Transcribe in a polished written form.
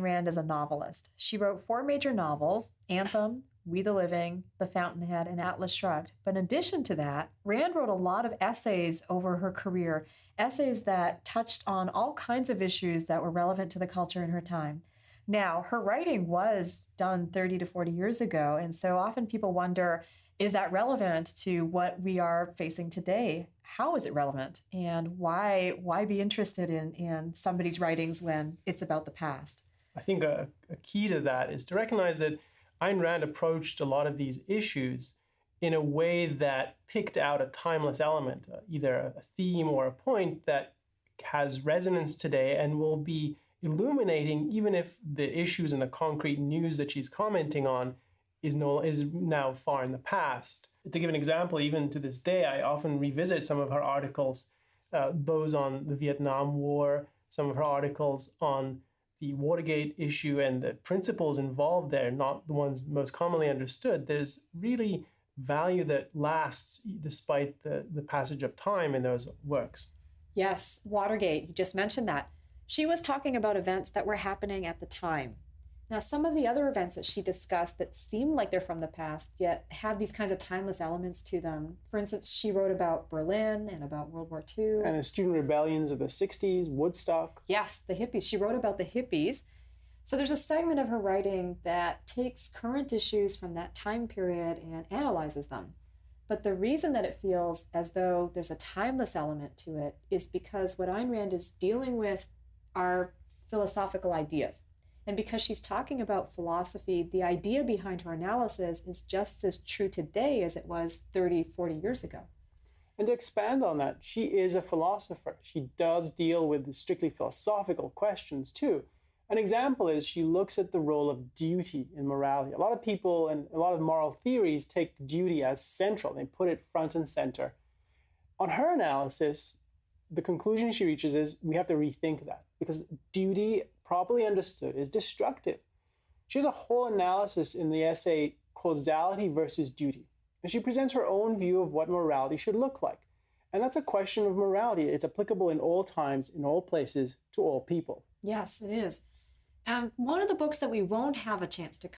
Rand is a novelist. She wrote 4 major novels: Anthem, We the Living, The Fountainhead, and Atlas Shrugged. But in addition to that, Rand wrote a lot of essays over her career, essays that touched on all kinds of issues that were relevant to the culture in her time. Now, her writing was done 30 to 40 years ago, and so often people wonder, is that relevant to what we are facing today? How is it relevant? And why be interested in somebody's writings when it's about the past? I think a key to that is to recognize that Ayn Rand approached a lot of these issues in a way that picked out a timeless element, either a theme or a point that has resonance today and will be illuminating, even if the issues and the concrete news that she's commenting on is now far in the past. To give an example, even to this day, I often revisit some of her articles, those on the Vietnam War, some of her articles on the Watergate issue and the principles involved there, not the ones most commonly understood. There's really value that lasts despite the passage of time in those works. Yes, Watergate, you just mentioned that. She was talking about events that were happening at the time. Now, some of the other events that she discussed that seem like they're from the past, yet have these kinds of timeless elements to them. For instance, she wrote about Berlin and about World War II. And the student rebellions of the 60s, Woodstock. Yes, the hippies. She wrote about the hippies. So there's a segment of her writing that takes current issues from that time period and analyzes them. But the reason that it feels as though there's a timeless element to it is because what Ayn Rand is dealing with are philosophical ideas. And because she's talking about philosophy, the idea behind her analysis is just as true today as it was 30, 40 years ago. And to expand on that, she is a philosopher. She does deal with strictly philosophical questions too. An example is she looks at the role of duty in morality. A lot of people and a lot of moral theories take duty as central. They put it front and center. On her analysis, the conclusion she reaches is we have to rethink that, because duty, properly understood, is destructive. She has a whole analysis in the essay Causality versus Duty, and she presents her own view of what morality should look like. And that's a question of morality. It's applicable in all times, in all places, to all people. Yes, it is. One of the books that we won't have a chance to